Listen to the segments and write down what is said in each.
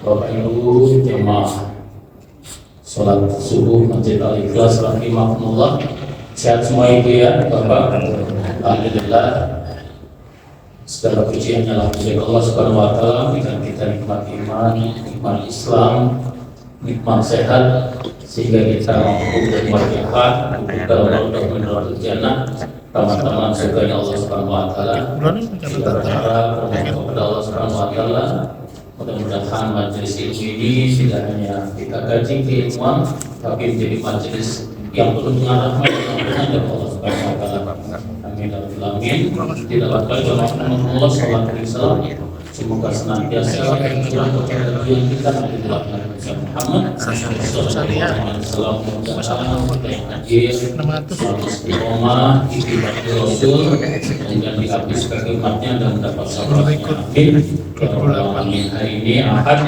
Bapak Ibu jemaah sholat subuh Masjid Al-Ikhlas rahimahumullah, sehat semua Ibu ya Bapak. Alhamdulillah, segala puji hanyalah milik Allah Subhanahu wa taala, berikan kita nikmat iman, nikmat Islam, nikmat sehat, sehingga kita mampu bermanfaat untuk dalam Raudhatul Jannah, taman-taman surganya Allah Subhanahu wa taala. Kita berharap kepada Allah Subhanahu wa taala, mudah-mudahan majelis ilmu ini tidak hanya kita kaji keilmuan, tapi menjadi majelis yang penuh dengan rahmat dari Allah Subhanahu wa taala. Amin ya rabbal alamin. Tidak lupa Allah sallallahu alaihi wasallam. Semoga senantiasa kurang kepada yang kita Nabi Muhammad sallallahu alaihi wasallam yang hadir selalu istiqomah itibar Rasul dan dihabis kalimatnya dan mendapat sahabatnya. Amin. Hari ini Ahad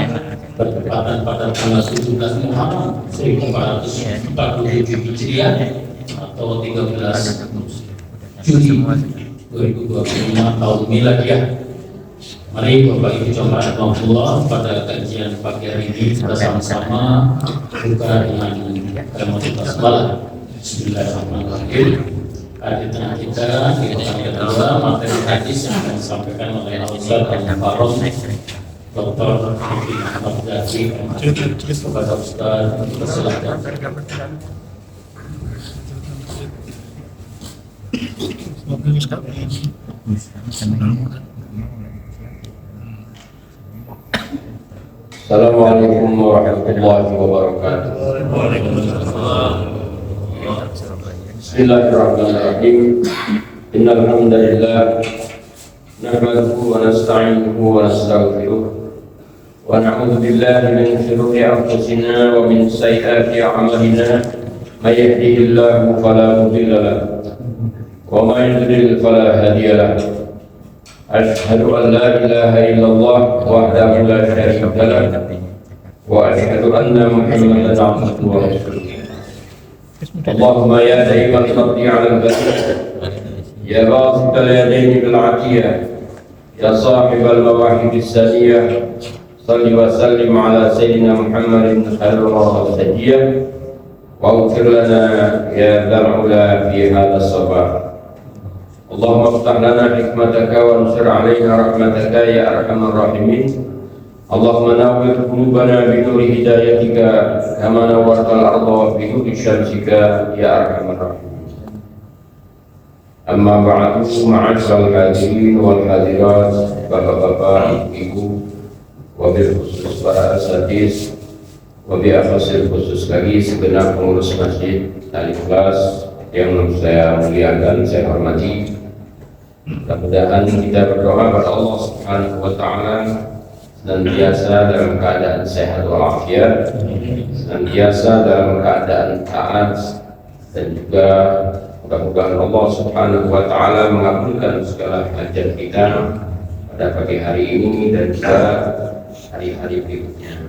bertepatan pada tanggal 17 Muharram 1447 Hijriah atau 13 Juli 2025 tahun Miladiah. Mari Bapak Ibu jemaah rahmatullah, pada kajian pagi hari ini kita sama-sama buka dengan kalimat basmalah. Bismillahirrahmanirrahim. Di tengah kita adalah materi hadis yang akan disampaikan oleh Al-Ustaz Al-Mufarrad Dr. Fikri Ahmad Zaki. Kepada Ustaz, silakan. Assalamualaikum warahmatullahi wabarakatuh. Bismillahirrahmanirrahim. Innal hamdalillah nahmaduhu wa nasta'inuhu wa nastaghfiruh wa na'udzu billahi min shururi anfusina wa min sayyiati a'malina. May yahdihillahu fala mudilla lahu wa may yudlil fala hadiya lahu. Asyhadu an la ilaha illallah wahdahu la syarika lah wa asyhadu anna Muhammadan abduhu wa rasuluh. Allahumma ya daiman rabbi 'ala al-basir ya basit al-yadayn bil 'atiyah ya sahib al-mawahib as-saniyah salli wa sallim 'ala sayyidina Muhammadin khairul sajiyah wa ighfir lana ya dzal 'ula fi hadha as-sabah. Allahumma aftah lana hikmataka wa ansur alaina rahmataka ya arhamar rahimin. Allahumma nawwir qulubana bi nuri hidayatika kama nawwartal arda bi nuri syamsika ya arhamar rahimin. Amma ba'du, ma'asyiral hadirin wal hadirat, bapak-bapak, ibu, wabil khusus para asatidz, wabil khusus lagi segenap pengurus Masjid Al-Ikhlas yang saya muliakan, saya hormati. Mudah-mudahan kita berdoa kepada Allah Subhanahu wa taala senantiasa dalam keadaan sehat walafiat, senantiasa dalam keadaan taat, dan juga mudah-mudahan Allah Subhanahu wa taala mengabulkan segala hajat kita pada pagi hari ini dan juga hari-hari berikutnya.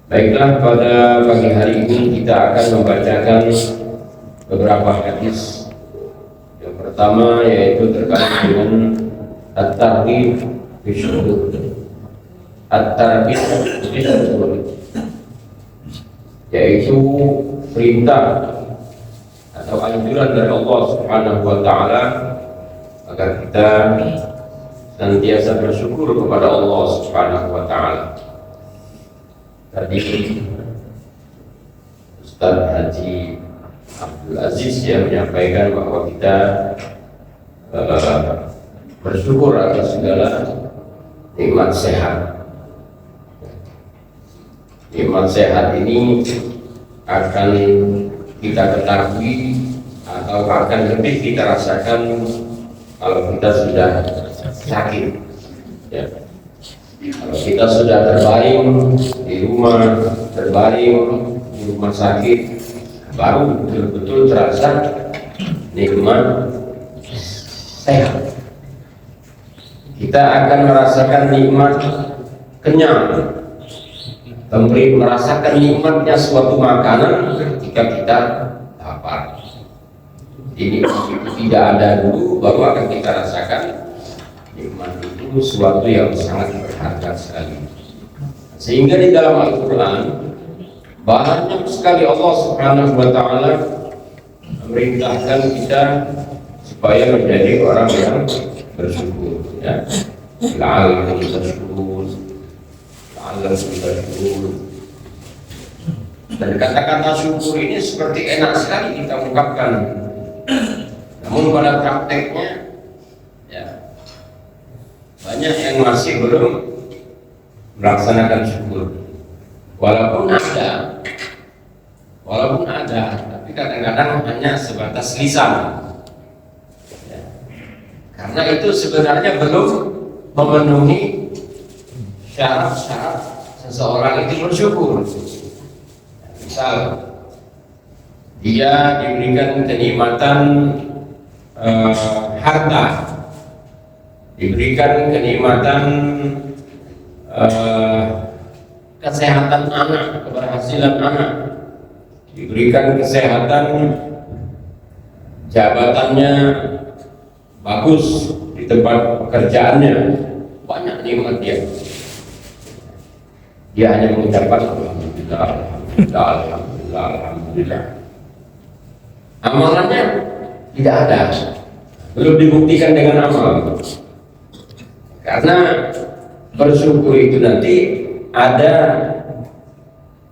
Baiklah, pada pagi hari ini kita akan membacakan beberapa hadis. Yang pertama yaitu terkait dengan at-targhib fi syuhur. At-targhib fi syuhur yaitu perintah atau anjuran dari Allah Subhanahu wa taala agar kita senantiasa bersyukur kepada Allah Subhanahu wa taala. Tadi Ustaz Haji Abdul Aziz yang menyampaikan bahwa kita bersyukur atas segala nikmat sehat. Nikmat sehat ini akan kita ketahui atau akan lebih kita rasakan kalau kita sudah sakit. Ya. Kalau kita sudah terbaring di rumah sakit, baru betul-betul terasa nikmat sehat. Kita akan merasakan nikmat kenyang, merasakan nikmatnya suatu makanan ketika kita lapar. Ini tidak ada dulu, baru akan kita rasakan nikmat itu itu sesuatu yang sangat berharga sekali. Sehingga di dalam Al-Quran banyak sekali Allah Subhanahu wa Ta'ala memerintahkan kita supaya menjadi orang yang bersyukur, ya. La'allakum tashkurun, la'allakum tashkurun. Dan kata-kata syukur ini seperti enak sekali kita ungkapkan, namun pada prakteknya ya banyak yang masih belum melaksanakan syukur. Walaupun ada, tapi kadang-kadang hanya sebatas lisan. Ya. Karena itu sebenarnya belum memenuhi syarat-syarat seseorang itu bersyukur. Misal dia diberikan kenikmatan harta, diberikan kenikmatan kesehatan anak, keberhasilan anak, diberikan kesehatan, jabatannya bagus di tempat pekerjaannya, banyak nikmat dia hanya mengucapkan alhamdulillah, alhamdulillah, alhamdulillah, alhamdulillah. Amalannya tidak ada, belum dibuktikan dengan amal. Karena bersyukur itu nanti ada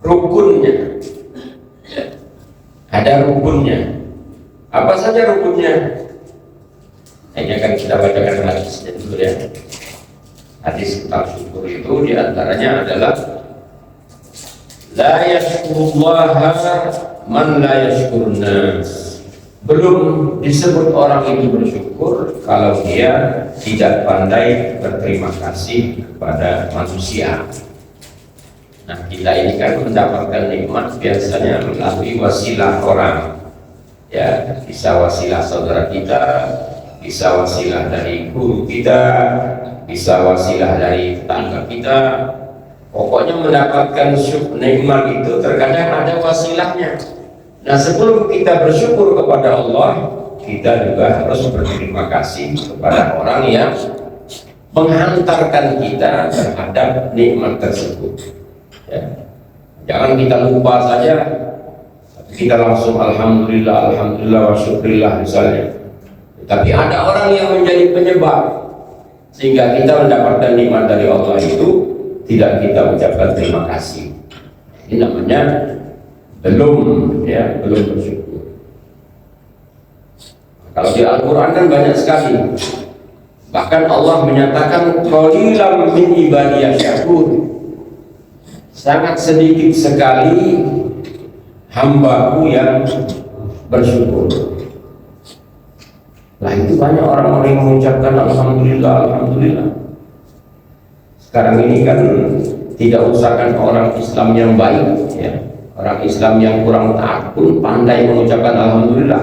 rukunnya. Ada rukunnya. Apa saja rukunnya? Ini akan kita bacakan hadisnya dulu ya. Hadis tentang syukur itu diantaranya adalah la yashkurullaha man la yashkurun nas. Belum disebut orang itu bersyukur kalau dia tidak pandai berterima kasih kepada manusia. Nah, kita ini kan mendapatkan nikmat biasanya melalui wasilah orang. Ya, bisa wasilah saudara kita, bisa wasilah dari guru kita, bisa wasilah dari tetangga kita. Pokoknya mendapatkan nikmat itu terkadang ada wasilahnya. Nah, sebelum kita bersyukur kepada Allah, kita juga harus berterima kasih kepada orang yang menghantarkan kita terhadap nikmat tersebut. Ya. Jangan kita lupa saja, kita langsung alhamdulillah, alhamdulillah wa syukurillah misalnya. Tapi ada orang yang menjadi penyebab sehingga kita mendapatkan nikmat dari Allah itu tidak kita ucapkan terima kasih. Ini namanya belum bersyukur. Kalau di Al-Quran kan banyak sekali. Bahkan Allah menyatakan qalilan min ibadiyas syakur. Sangat sedikit sekali hambaku yang bersyukur. Nah, itu banyak orang-orang yang mengucapkan alhamdulillah, alhamdulillah. Sekarang ini kan tidak usahkan orang Islam yang baik, ya. Orang Islam yang kurang taat pun pandai mengucapkan alhamdulillah.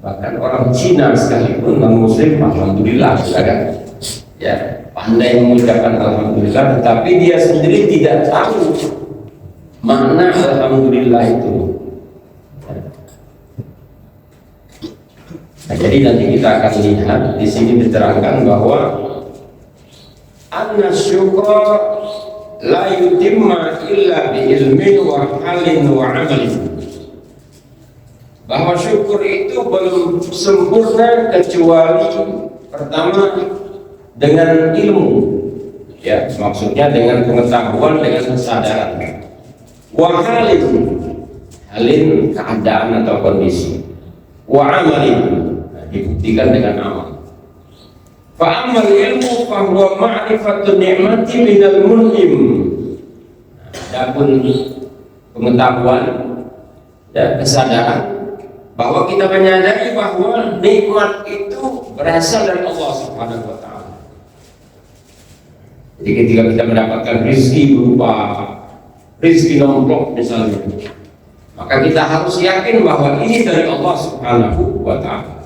Bahkan orang Cina sekalipun non-muslim alhamdulillah, kan? Ya, pandai mengucapkan alhamdulillah, tetapi dia sendiri tidak tahu makna alhamdulillah itu. Nah, jadi nanti kita akan lihat di sini diterangkan bahwa anna syukra la yutimma illa bi ilmin wa halin wa amalin. Bahwa syukur itu belum sempurna kecuali pertama dengan ilmu, ya, maksudnya dengan pengetahuan, dengan kesadaran. Wa halin keadaan atau kondisi. Wa amalin, dibuktikan dengan amal. Fa amal ilmu fa huwa ma'rifatun ni'mati minal mun'im. Adapun pengetahuan dan kesadaran bahwa kita menyadari bahwa nikmat itu berasal dari Allah Subhanahu wa Ta'ala. Jadi ketika kita mendapatkan rezeki berupa rezeki nomplok misalnya, maka kita harus yakin bahwa ini dari Allah Subhanahu wa Ta'ala.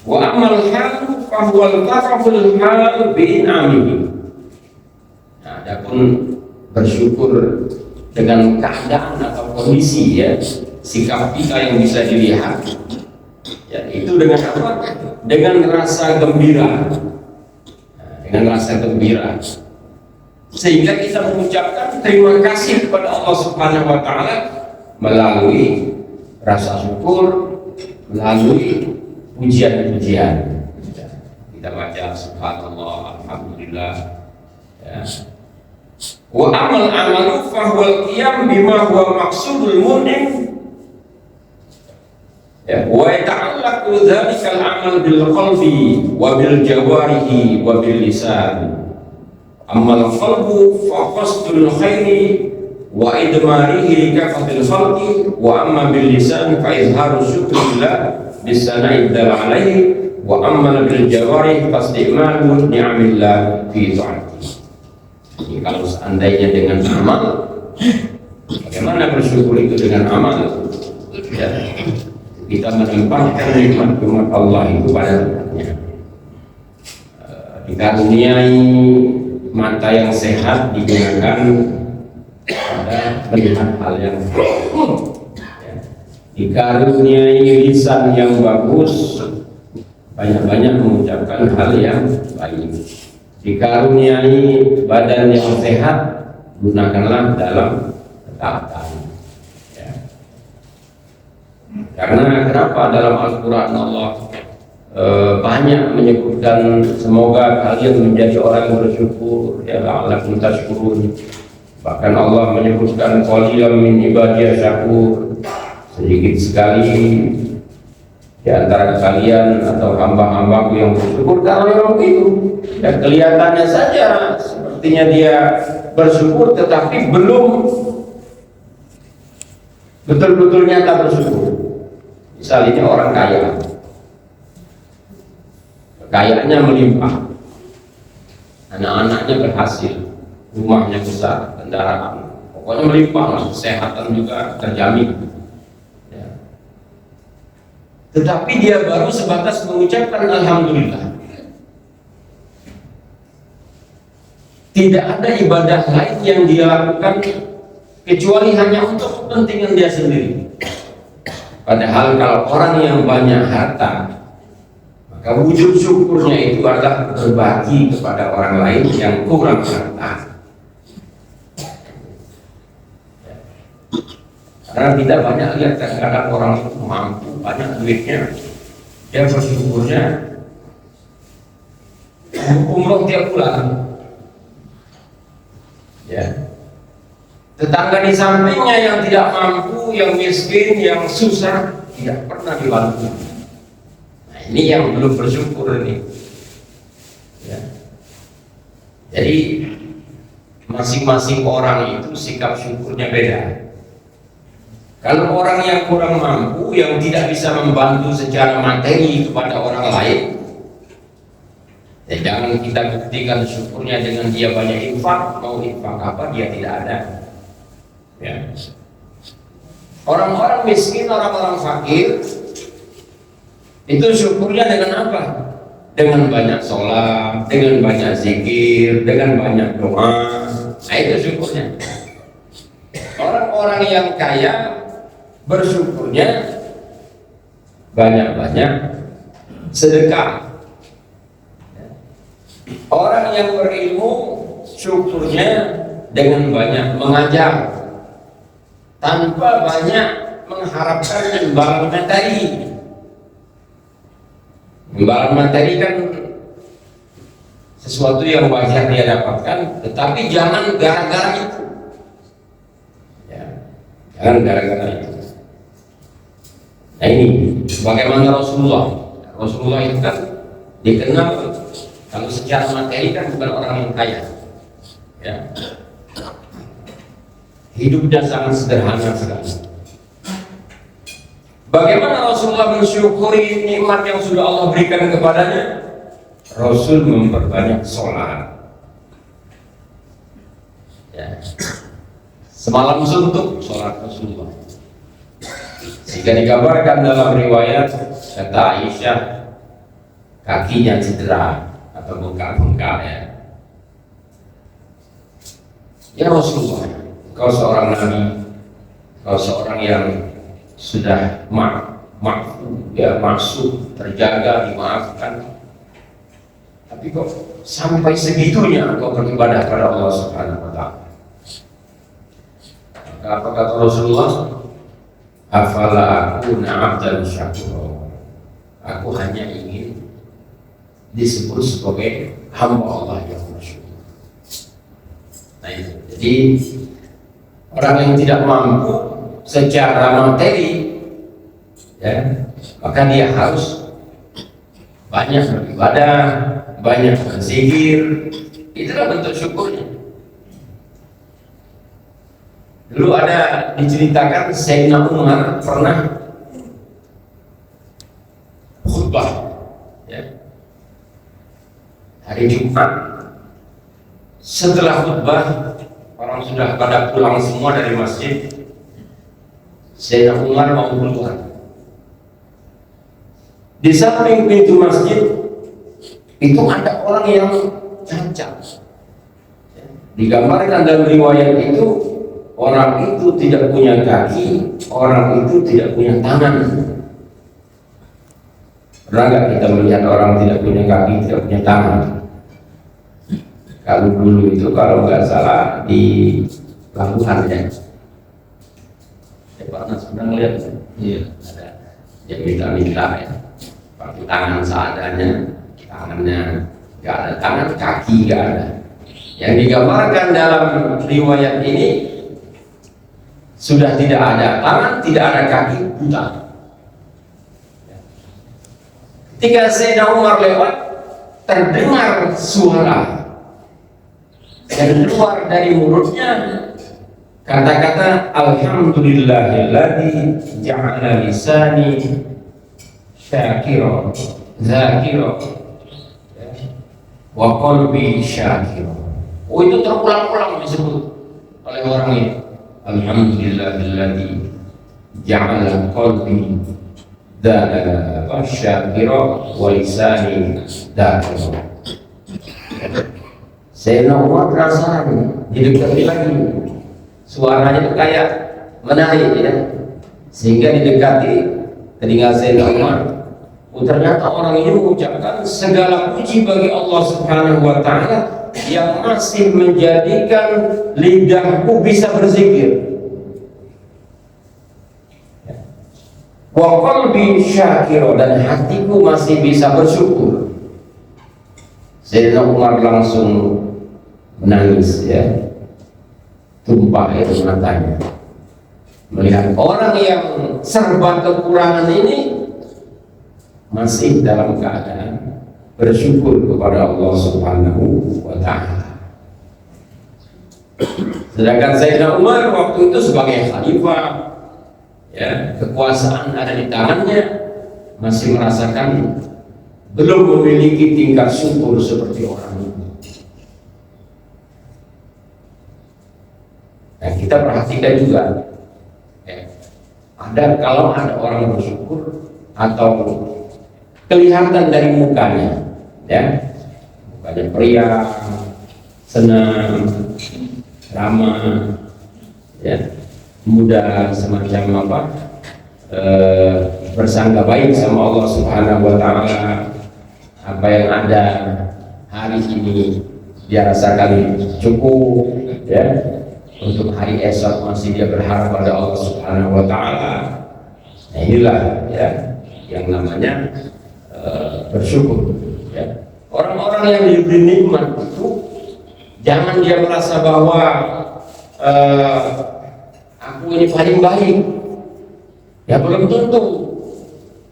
Wa amal halu fahuwal taraful hal bi'in'amihi. Nah, adapun bersyukur dengan keadaan atau kondisi, ya, sikap kita yang bisa dilihat, ya, itu dengan apa? Dengan rasa gembira, dengan rasa gembira, sehingga kita mengucapkan terima kasih kepada Allah Subhanahu wa Ta'ala melalui rasa syukur, melalui pujian-pujian. Kita baca subhanallah, alhamdulillah, ya. Wa amal amalu fahuwal qiyam bima huwa maksudul mun'im, ya. Wa yata'allaqu dhalikal amal bil qalbi wa bil jawarihi wa bil lisan. Amal qalbu fa qasdul khairi wa idmarihi kafatil khalqi, wa amma bil lisan fa izharu syukrillah bisana'i dal alaihi, wa amma bil jawarih fasti'malu ni'amillah fi ta'ati. Jadi kalau seandainya dengan amal, bagaimana bersyukur itu dengan amal? Ya, kita melimpahkan nikmat Allah itu pada tempatnya. Dikaruniai mata yang sehat digunakan pada melihat hal yang ya. Dikaruniai lisan yang bagus, banyak-banyak mengucapkan hal yang baik. Dikaruniai badan yang sehat, gunakanlah dalam ketaatan, ya. Karena kenapa dalam Al-Quran Allah banyak menyebutkan semoga kalian menjadi orang yang bersyukur, ya la'allakum tashkurun. Bahkan Allah menyebutkan qalilan min ibadiyas syakur, sedikit sekali di antara kalian atau hamba-hambaku yang bersyukur. Kalau memang begitu, dan kelihatannya saja sepertinya dia bersyukur, tetapi belum betul-betul nyata bersyukur. Misalnya orang kaya, kekayaannya melimpah, anak-anaknya berhasil, rumahnya besar, kendaraan, pokoknya melimpah, kesehatan juga terjamin. Tetapi dia baru sebatas mengucapkan alhamdulillah. Tidak ada ibadah lain yang dia lakukan kecuali hanya untuk kepentingan dia sendiri. Padahal kalau orang yang banyak harta, maka wujud syukurnya itu adalah berbagi kepada orang lain yang kurang harta. Karena tidak banyak lihat kadang-kadang orang itu mampu, banyak duitnya, dia bersyukurnya umroh tiap bulan, ya. Tetangga di sampingnya yang tidak mampu, yang miskin, yang susah, tidak pernah dibantu. Nah, ini yang belum bersyukur ini, ya. Jadi masing-masing orang itu sikap syukurnya beda. Kalau orang yang kurang mampu, yang tidak bisa membantu secara materi kepada orang lain, ya jangan kita buktikan syukurnya dengan dia banyak infak. Mau infak apa, dia tidak ada, ya. Orang-orang miskin, orang-orang fakir, itu syukurnya dengan apa? Dengan banyak sholat, dengan banyak zikir, dengan banyak doa. Nah, itu syukurnya. Orang-orang yang kaya bersyukurnya banyak-banyak sedekah. Orang yang berilmu syukurnya dengan banyak mengajar, tanpa banyak mengharapkan imbalan materi. Imbalan materi kan sesuatu yang wajar dia dapatkan, tetapi jangan gara-gara itu, ya. Jangan gara-gara itu. Nah, ini bagaimana Rasulullah itu kan dikenal kalau secara materi kan bukan orang yang kaya, ya. Hidupnya sangat sederhana sekali. Bagaimana Rasulullah mensyukuri nikmat yang sudah Allah berikan kepadanya? Rasul memperbanyak sholat, ya. Semalam suntuk sholat Rasulullah, sehingga digambarkan dalam riwayat, kata Aisyah, kakinya cedera atau bengkak-bengkak, ya. Ya Rasulullah, kau seorang nabi, kau seorang yang sudah maksud terjaga, dimaafkan. Tapi kok sampai segitunya kau beribadah pada Allah Subhanahu wa Ta'ala? Apa kata Rasulullah? Afala akuna abdan syakur. Aku hanya ingin disebut sebagai hamba Allah yang bersyukur. Nah itu. Jadi orang yang tidak mampu secara materi, ya, maka dia harus banyak beribadah, banyak berzikir. Itulah bentuk syukurnya. Dulu ada diceritakan Sayyidina Umar pernah khutbah, ya, hari Jumat. Setelah khutbah, orang sudah pada pulang semua dari masjid. Sayyidina Umar mau keluar. Di samping pintu masjid itu ada orang yang cacat. Digambarkan dalam riwayat itu, orang itu tidak punya kaki, orang itu tidak punya tangan. Pernah nggak kita melihat orang tidak punya kaki, tidak punya tangan? Kalau dulu itu, kalau nggak salah di pelabuhan, ya. Saya pernah sudah melihat, iya, ada yang minta-minta, ya, pakai tangan seadanya, tangannya nggak ada tangan, kaki nggak ada. Yang digambarkan dalam riwayat ini, sudah tidak ada tangan, tidak ada kaki, buta. Ketika Sayyidina Umar lewat, terdengar suara dan keluar dari mulutnya kata-kata Alhamdulillahilladzi ja'ala lisani syakira zakira wa qalbi syakira. Oh, itu terulang-ulang disebut oleh orang ini. Alhamdulillahilladzi ja'ala qalbi syakira wa lisani dzakira. Sayyidina Umar penasaran, didekati lagi. Suaranya itu kayak menarik, ya, sehingga didekati telinga Sayyidina Umar. Oh, ternyata orang ini mengucapkan segala puji bagi Allah Subhanahu wa Ta'ala yang masih menjadikan lidahku bisa berzikir. Wa qalbi syakira, dan hatiku masih bisa bersyukur. Sayyidina Umar langsung menangis, ya, tumpah air matanya melihat orang yang serba kekurangan ini masih dalam keadaan bersyukur kepada Allah Subhanahu wa Ta'ala. Sedangkan Sayyidina Umar waktu itu sebagai khalifah, ya, kekuasaan ada di tangannya, masih merasakan belum memiliki tingkat syukur seperti orang ini. Nah, kita perhatikan juga, ya, kalau ada orang bersyukur atau kelihatan dari mukanya, ya, mukanya periang, senang, ramah, ya, mudah semacam apa, bersangka baik sama Allah Subhanahu wa Ta'ala. Apa yang ada hari ini dia rasakan cukup, ya, untuk hari esok masih dia berharap pada Allah Subhanahu wa Ta'ala. Nah, inilah, ya, yang namanya bersyukur, ya. Orang-orang yang diberi nikmat itu jangan dia merasa bahwa aku ini paling baik, ya, belum tentu,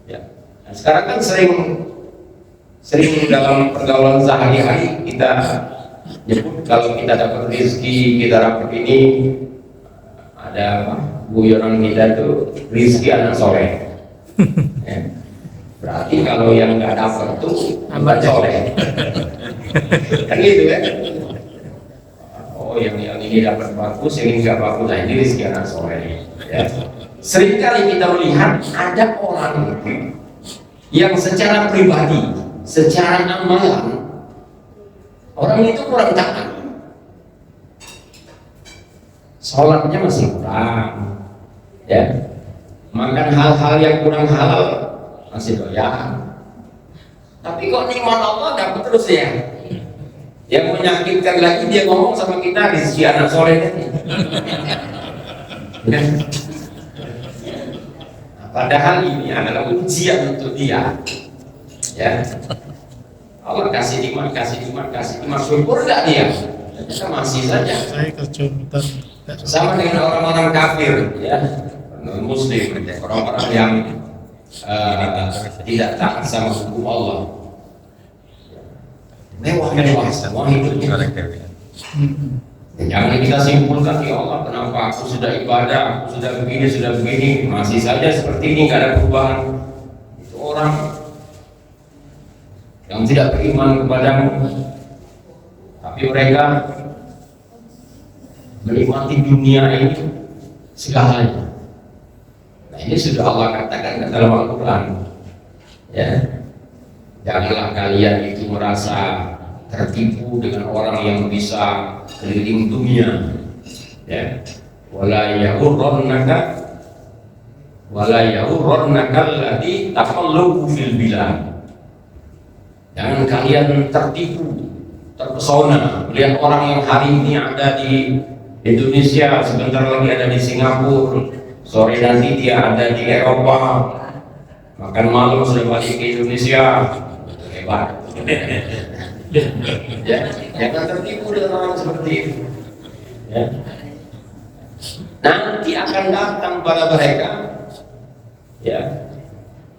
ya. Nah, sekarang kan sering dalam pergaulan sehari-hari kita nyebut kalau kita dapat rezeki, kita dapat ini, ada apa, guyonan kita tuh rezeki anak soleh. Ya. Berarti kalau yang nggak dapat tuh anak soleh, kan gitu, ya. Oh, yang ini dapat bagus, yang ini nggak bagus, nah ini rezeki anak soleh, ya. Seringkali kita melihat ada orang yang secara pribadi, secara amalan, orang itu kurang taat, sholatnya masih kurang, ya, makan hal-hal yang kurang halal masih doyan, Tapi kok nikmat Allah dapat terus ya. Yang menyakitkan lagi dia ngomong sama kita di si anak soleh tadi. Kan? Padahal ini adalah ujian untuk dia. Ya. Allah kasih nikmat, syukur enggak dia? Kita masih saja. Saya kesulitan. Sama dengan orang-orang kafir, ya, non muslim, orang-orang yang tidak taat sama hukum Allah. Mewah semua hidupnya. Jangan kita simpulkan, ya Allah, kenapa aku sudah ibadah, aku sudah begini, masih saja seperti ini, nggak ada perubahan. Itu orang yang tidak beriman kepadamu, tapi mereka menikmati dunia ini segalanya. Nah, ini sudah Allah katakan dalam Al-Quran. Ya, janganlah kalian itu merasa tertipu dengan orang yang bisa keliling dunia. Ya, wala yahurrannaka alladhi taqallubu fil bilad. Jangan kalian tertipu, terpesona melihat orang yang hari ini ada di Indonesia, sebentar lagi ada di Singapura, sore nanti dia ada di Eropa, makan malam sudah balik ke Indonesia. Hebat. Ya, jangan tertipu dengan orang seperti itu. Ya. Nanti akan datang pada mereka, ya,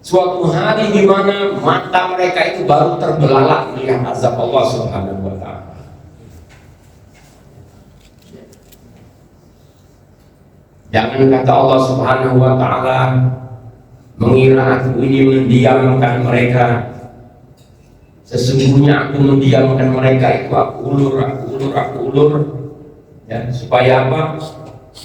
suatu hari di mana mata mereka itu baru terbelalak melihat azab Allah Subhanahu wa Ta'ala. Jangan kata Allah Subhanahu wa Ta'ala, mengira aku ini mendiamkan mereka. Sesungguhnya aku mendiamkan mereka itu aku ulur. Ya, supaya apa?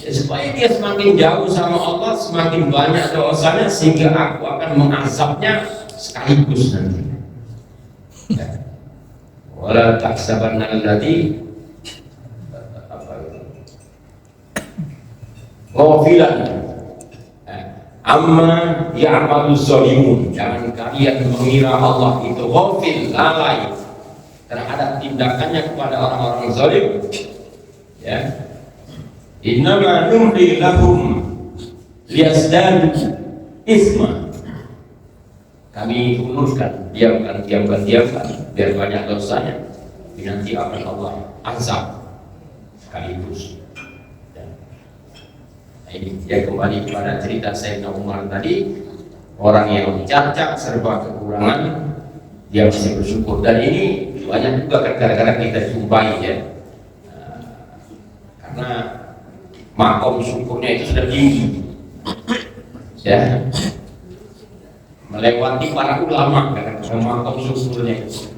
Ya, supaya dia semakin jauh sama Allah, semakin banyak dosanya, sehingga aku akan mengazabnya sekaligus nanti. Ya. Wala tahsabanna alladhi ghafilan amma ya'malu zalimun. Jangan kalian mengira Allah itu ghafil, lalai terhadap tindakannya kepada orang-orang zalim. Ya. Innama numli lahum liyazdadu isma. Kami ulurkan, diamkan biar banyak dosanya. Nanti akan Allah azab sekaligus. Ini dia kembali kepada cerita Sayyidina Umar tadi, orang yang cacat serba kekurangan dia masih bersyukur. Dan ini banyak juga kadang-kadang kita jumpai, ya, karena makom syukurnya itu sudah tinggi, ya, melewati para ulama kadang-kadang makom syukurnya itu.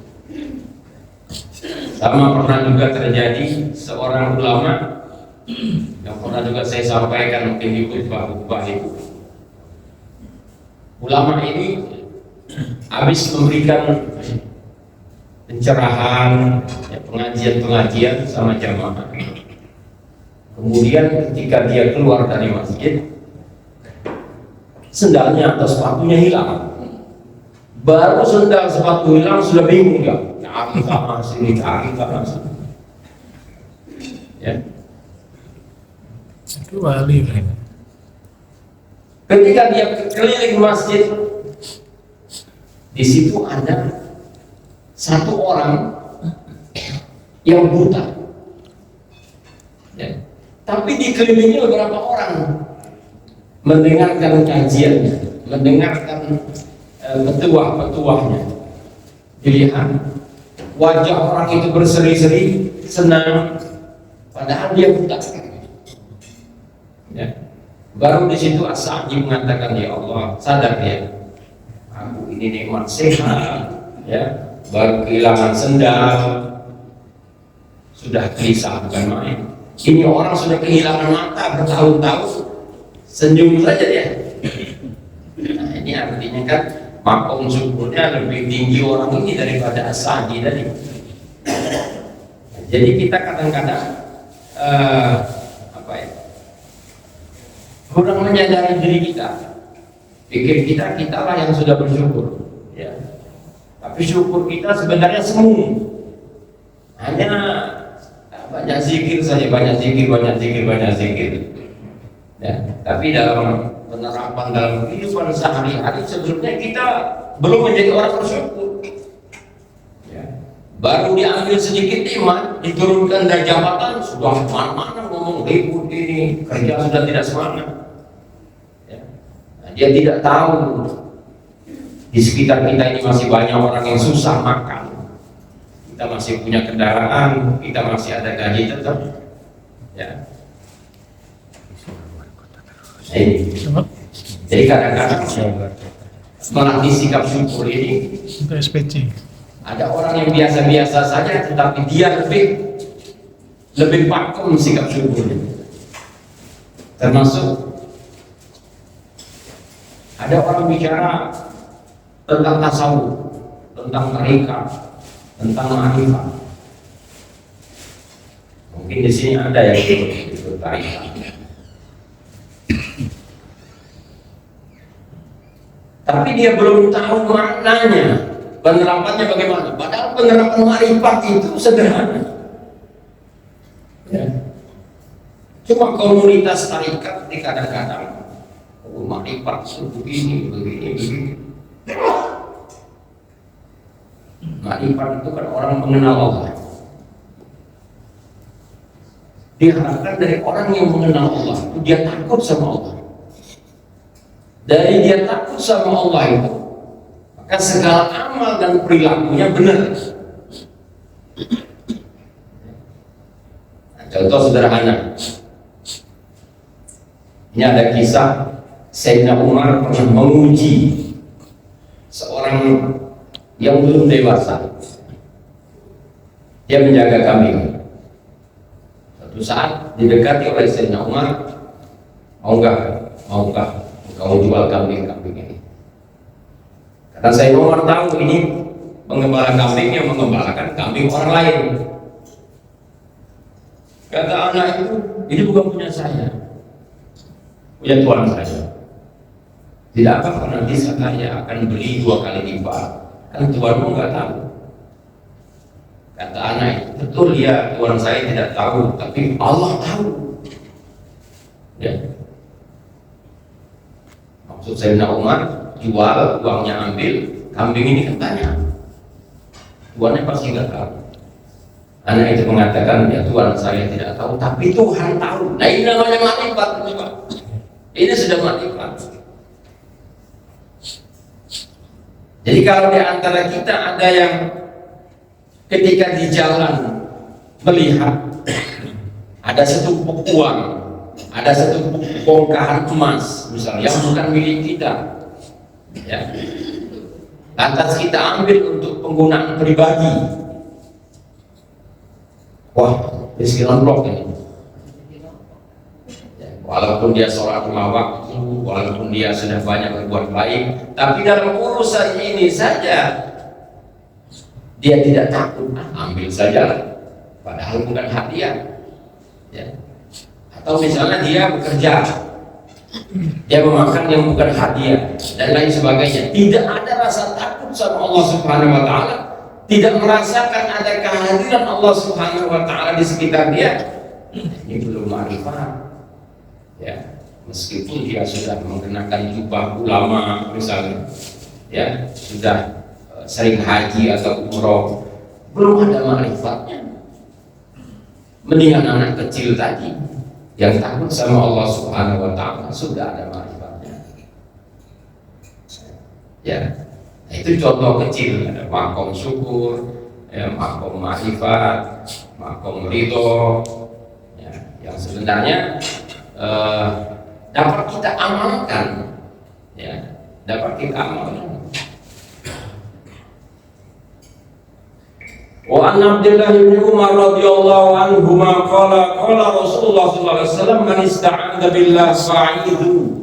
Sama pernah juga terjadi seorang ulama yang pernah juga saya sampaikan mungkin di khutbah itu. Ulama ini habis memberikan pencerahan, ya, pengajian sama jamaah. Kemudian ketika dia keluar dari masjid, sendalnya atau sepatunya hilang. Baru sendal sepatu hilang sudah bingung, ya, cari sana sini. Ya. Itu wali kan. Ketika dia keliling masjid, di situ ada satu orang yang buta, ya. Tapi dikelilingi beberapa orang mendengarkan kajiannya, mendengarkan petuah-petuahnya. Dilihat wajah orang itu berseri-seri, senang, padahal dia buta. Ya. Baru di situ As-Sa'di mengatakan, ya Allah, sadar ya, aku ini nikmat sehat, ya, baru kehilangan sendal, sudah gelisah bukan main. Ini orang sudah kehilangan mata bertahun-tahun, senyum saja dia. Nah, ini artinya kan makom syukurnya lebih tinggi orang ini daripada As-Sa'di tadi. Jadi kita kadang-kadang kurang menyadari diri kita, pikir kita lah yang sudah bersyukur, ya. Tapi Tapi syukur kita sebenarnya semu. Hanya banyak zikir saja, banyak zikir. Ya, tapi dalam penerapan dalam kehidupan sehari-hari sebelumnya kita belum menjadi orang bersyukur. Ya. Baru diambil sedikit iman, diturunkan dari jabatan, sudah mana-mana ngomong ribut ini, kerja sudah tidak semangat. Ya. Nah, dia tidak tahu di sekitar kita ini masih banyak orang yang susah makan. Kita masih punya kendaraan, kita masih ada gaji tetap. Ya. Jadi kadang-kadang melatih sikap syukur ini Untuk SPC. ada orang yang biasa-biasa saja tetapi dia lebih pakem sikap syukurnya. Termasuk ada orang bicara tentang tasawuf, tentang mereka, tentang ma'rifat. Mungkin di sini ada yang ikut tarikat. Tapi dia belum tahu maknanya, penerapannya bagaimana. Padahal penerapan ma'rifat itu sederhana. Ya. Cuma komunitas tarikat di kadang-kadang ma'rifat begini. Ma'rifat itu kan orang mengenal Allah. Diharapkan dari orang yang mengenal Allah itu dia takut sama Allah. Dari dia takut sama Allah itu, maka segala amal dan perilakunya benar. Nah, contoh sederhana, ini ada kisah Sayyidina Umar pernah menguji seorang yang belum dewasa. Dia menjaga kambing. Suatu saat didekati oleh Sayyidina Umar, maukah kamu jual kambing ini? Karena Sayyidina Umar tahu ini penggembala kambing yang mengembalakan kambing orang lain. Kata anak itu, ini bukan punya saya, punya tuan saya. Tidak apa-apa, nanti saya akan beli 2 kali lipat. Kan tuanmu nggak tahu. Kata anak itu, betul ya, tuan saya tidak tahu, tapi Allah tahu. Ya. Maksud Sayyidina Umar, jual, uangnya ambil, kambing ini kan banyak. Tuannya pasti nggak tahu. Anak itu mengatakan, ya Tuhan saya tidak tahu, tapi Tuhan tahu. Nah ini namanya makrifat, Pak. Ini sudah makrifat. Jadi kalau di antara kita ada yang ketika di jalan melihat ada setumpuk uang, ada setumpuk bongkahan emas, misalnya yang bukan milik kita, ya, lantas kita ambil untuk penggunaan pribadi. Wah, istilah blok ini. Walaupun dia sholat 5 waktu, walaupun dia sudah banyak berbuat baik, tapi dalam urusan ini saja dia tidak takut, ambil saja, padahal bukan hak dia. Ya. Atau misalnya dia bekerja, dia memakan yang bukan hak dia, dan lain sebagainya. Tidak ada rasa takut sama Allah Subhanahu Wa Taala, tidak merasakan ada kehadiran Allah Subhanahu Wa Taala di sekitar dia. Ini belum ma'rifat. Ya, meskipun dia sudah mengenakan jubah ulama misalnya, ya, sudah sering haji atau umroh, belum ada ma'rifatnya. Mendingan anak kecil tadi yang takut sama Allah Subhanahu Wa Taala, sudah ada ma'rifatnya. Ya, nah, itu contoh kecil. Ada makom syukur, ya, makom ma'rifat, makom ridho, ya, yang sebenarnya dapat kita amalkan, ya, dapat kita amalkan. Wa an Abdullah bin Umar radhiyallahu anhu ma qala Rasulullah sallallahu alaihi wasallam man ista'adha billah fa'idhu.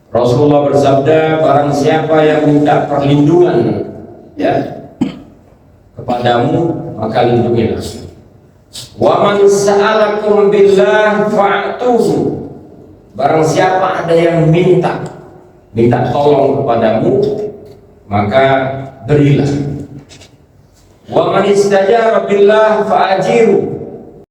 Rasulullah bersabda, barang siapa yang minta perlindungan, ya, kepadamu, maka lindungilah. Wa man sa'alakum billah fa'tuhu. Barang siapa ada yang minta tolong kepadamu, maka berilah. Wa man istajara billah fa'ajiru.